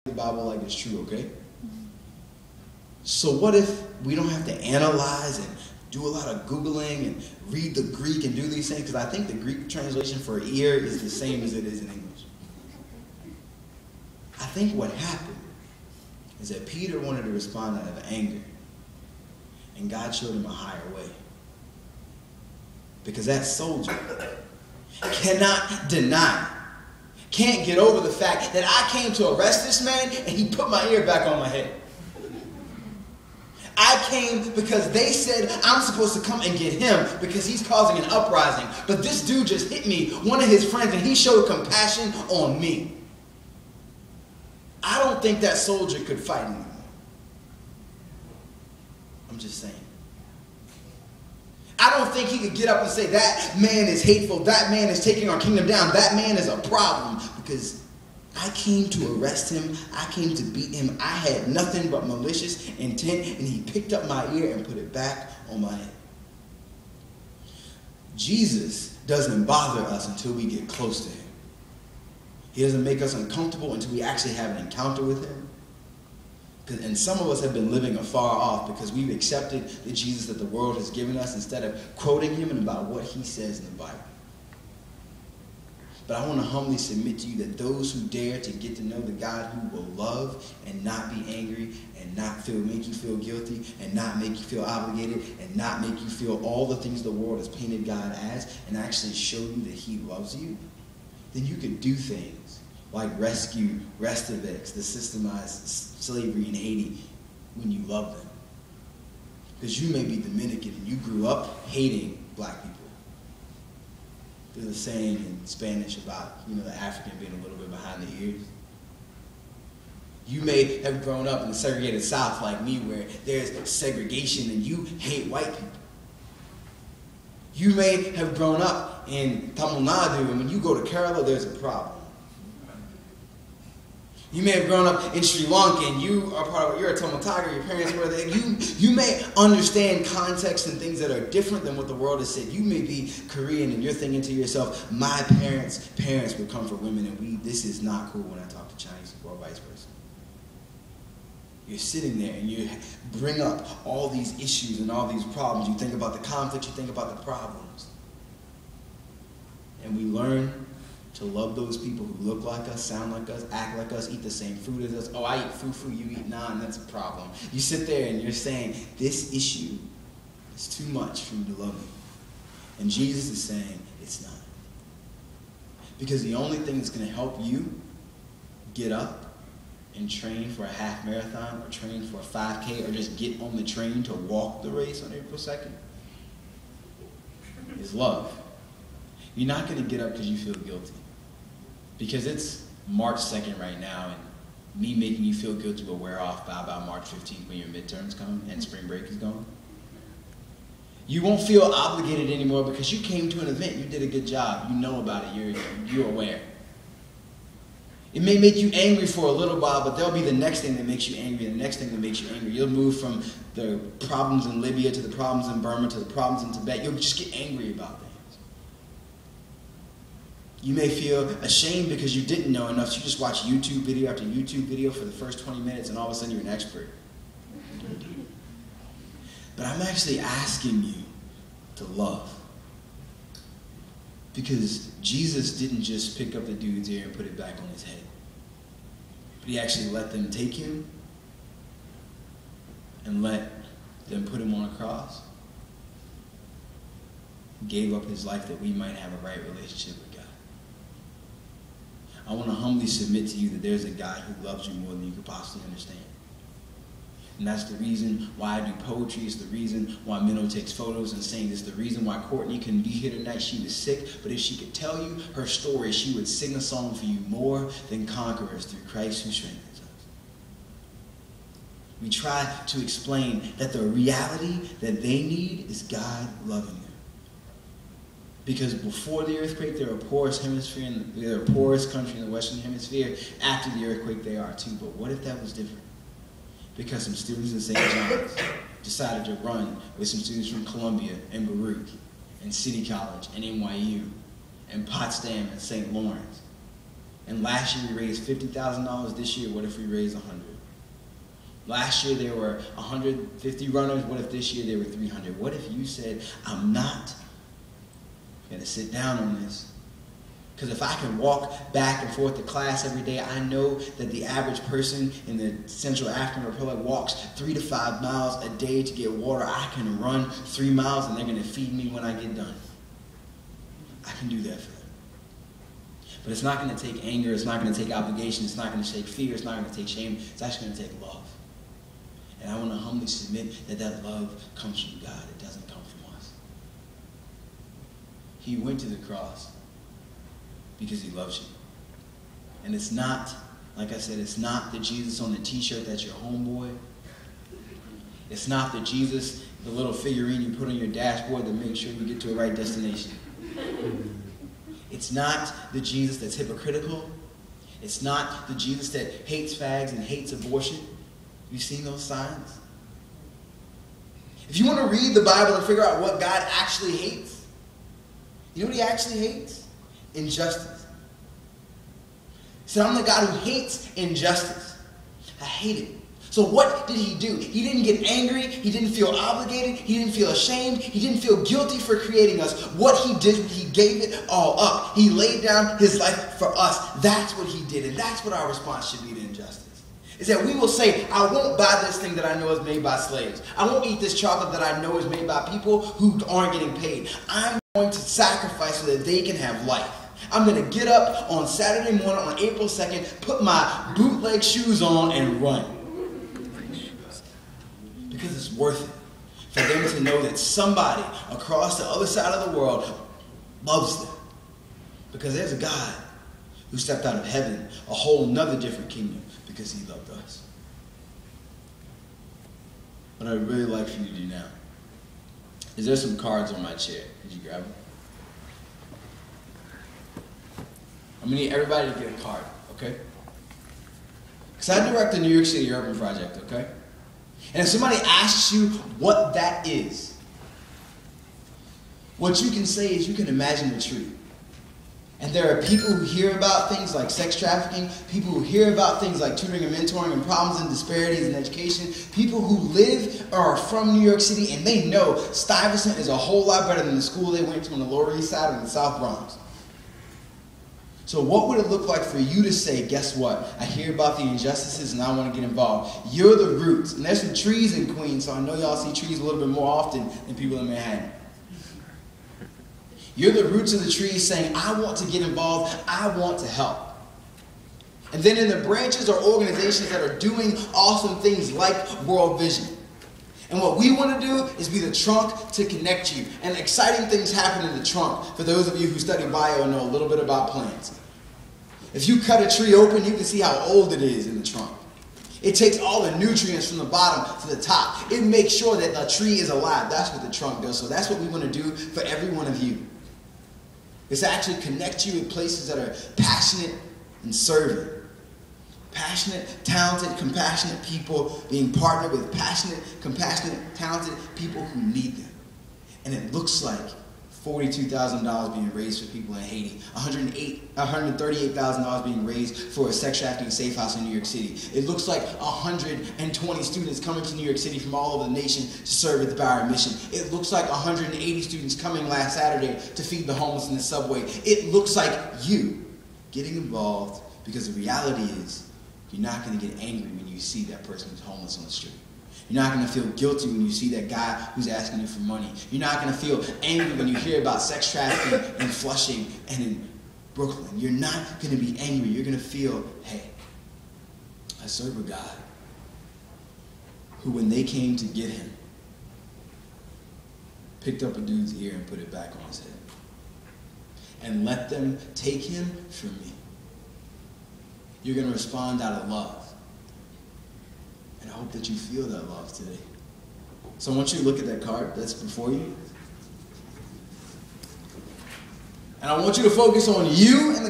the Bible like it's true, okay? So what if we don't have to analyze and do a lot of Googling and read the Greek and do these things? Because I think the Greek translation for ear is the same as it is in English. I think what happened is that Peter wanted to respond out of anger, and God showed him a higher way. Because that soldier cannot deny, can't get over the fact that I came to arrest this man and he put my ear back on my head. I came because they said I'm supposed to come and get him because he's causing an uprising. But this dude just hit me, one of his friends, and he showed compassion on me. I don't think that soldier could fight anymore. I'm just saying. I don't think he could get up and say, that man is hateful, that man is taking our kingdom down, that man is a problem. Because I came to arrest him, I came to beat him, I had nothing but malicious intent, and he picked up my ear and put it back on my head. Jesus doesn't bother us until we get close to him. He doesn't make us uncomfortable until we actually have an encounter with him. And some of us have been living afar off because we've accepted the Jesus that the world has given us instead of quoting him and about what he says in the Bible. But I want to humbly submit to you that those who dare to get to know the God who will love and not be angry and not make you feel guilty and not make you feel obligated and not make you feel all the things the world has painted God as and actually show you that he loves you, then you can do things like rescue Restavix, the systemized slavery in Haiti, when you love them. Because you may be Dominican and you grew up hating black people. There's a saying in Spanish about, the African being a little bit behind the ears. You may have grown up in the segregated South like me where there's segregation and you hate white people. You may have grown up in Tamil Nadu and when you go to Kerala there's a problem. You may have grown up in Sri Lanka and you're a Tamil Tiger, your parents were there. You may understand context and things that are different than what the world has said. You may be Korean and you're thinking to yourself, my parents' would come for women and this is not cool when I talk to Chinese people or vice versa. You're sitting there and you bring up all these issues and all these problems. You think about the conflict, you think about the problems. And we learn to love those people who look like us, sound like us, act like us, eat the same food as us. Oh, I eat fufu, you eat naan, that's a problem. You sit there and you're saying, this issue is too much for you to love me. And Jesus is saying, it's not. Because the only thing that's going to help you get up and train for a half marathon or train for a 5K or just get on the train to walk the race on April 2nd is love. You're not going to get up because you feel guilty. Because it's March 2nd right now, and me making you feel guilty will wear off by about March 15th when your midterms come and spring break is gone. You won't feel obligated anymore because you came to an event, you did a good job, you know about it, you're aware. It may make you angry for a little while, but there'll be the next thing that makes you angry, the next thing that makes you angry. You'll move from the problems in Libya to the problems in Burma to the problems in Tibet. You'll just get angry about things. You may feel ashamed because you didn't know enough, so you just watch YouTube video after YouTube video for the first 20 minutes and all of a sudden you're an expert. But I'm actually asking you to love. Because Jesus didn't just pick up the dude's ear and put it back on his head. But he actually let them take him and let them put him on a cross. He gave up his life that we might have a right relationship with God. I want to humbly submit to you that there's a God who loves you more than you could possibly understand. And that's the reason why I do poetry. It's the reason why Minnow takes photos and sings. It's the reason why Courtney couldn't be here tonight. She was sick. But if she could tell you her story, she would sing a song for you more than conquerors through Christ who strengthens us. We try to explain that the reality that they need is God loving them. Because before the earthquake, they're the poorest country in the Western Hemisphere. After the earthquake, they are too. But what if that was different? Because some students in St. John's decided to run with some students from Columbia and Baruch and City College and NYU and Potsdam and St. Lawrence. And last year we raised $50,000. This year, what if we raised 100? Last year there were 150 runners. What if this year there were 300? What if you said, I'm not going to sit down on this? Because if I can walk back and forth to class every day, I know that the average person in the Central African Republic walks 3 to 5 miles a day to get water. I can run 3 miles and they're going to feed me when I get done. I can do that for them. But it's not going to take anger. It's not going to take obligation. It's not going to take fear. It's not going to take shame. It's actually going to take love. And I want to humbly submit that that love comes from God. It doesn't come from us. He went to the cross because he loves you. And it's not, like I said, it's not the Jesus on the t-shirt that's your homeboy. It's not the Jesus, the little figurine you put on your dashboard to make sure you get to a right destination. It's not the Jesus that's hypocritical. It's not the Jesus that hates fags and hates abortion. You've seen those signs? If you want to read the Bible and figure out what God actually hates, you know what he actually hates? Injustice. He said, I'm the God who hates injustice. I hate it. So what did he do? He didn't get angry. He didn't feel obligated. He didn't feel ashamed. He didn't feel guilty for creating us. What he did, he gave it all up. He laid down his life for us. That's what he did. And that's what our response should be to injustice. Is that we will say, I won't buy this thing that I know is made by slaves. I won't eat this chocolate that I know is made by people who aren't getting paid. I'm going to sacrifice so that they can have life. I'm going to get up on Saturday morning on April 2nd, put my bootleg shoes on and run. Because it's worth it for them to know that somebody across the other side of the world loves them. Because there's a God who stepped out of heaven, a whole nother different kingdom, because he loved us. What I'd really like for you to do now is there's some cards on my chair. Did you grab them? I'm going to need everybody to get a card, okay? Because I direct the New York City Urban Project, okay? And if somebody asks you what that is, what you can say is you can imagine a tree. And there are people who hear about things like sex trafficking, people who hear about things like tutoring and mentoring and problems and disparities in education, people who live or are from New York City and they know Stuyvesant is a whole lot better than the school they went to on the Lower East Side or in the South Bronx. So what would it look like for you to say, guess what? I hear about the injustices and I want to get involved. You're the roots. And there's some trees in Queens, so I know y'all see trees a little bit more often than people in Manhattan. You're the roots of the trees saying, I want to get involved, I want to help. And then in the branches are organizations that are doing awesome things like World Vision. And what we want to do is be the trunk to connect you. And exciting things happen in the trunk for those of you who study bio and know a little bit about plants. If you cut a tree open, you can see how old it is in the trunk. It takes all the nutrients from the bottom to the top. It makes sure that the tree is alive. That's what the trunk does. So that's what we want to do for every one of you. It's to actually connect you with places that are passionate and serving. Passionate, talented, compassionate people being partnered with passionate, compassionate, talented people who need them. And it looks like $42,000 being raised for people in Haiti, $138,000 being raised for a sex trafficking safe house in New York City. It looks like 120 students coming to New York City from all over the nation to serve at the Bowery Mission. It looks like 180 students coming last Saturday to feed the homeless in the subway. It looks like you getting involved because the reality is you're not going to get angry when you see that person who's homeless on the street. You're not going to feel guilty when you see that guy who's asking you for money. You're not going to feel angry when you hear about sex trafficking in Flushing and in Brooklyn. You're not going to be angry. You're going to feel, hey, I serve a God who, when they came to get him, picked up a dude's ear and put it back on his head and let them take him from me. You're going to respond out of love. And I hope that you feel that love today. So I want you to look at that card that's before you. And I want you to focus on you and the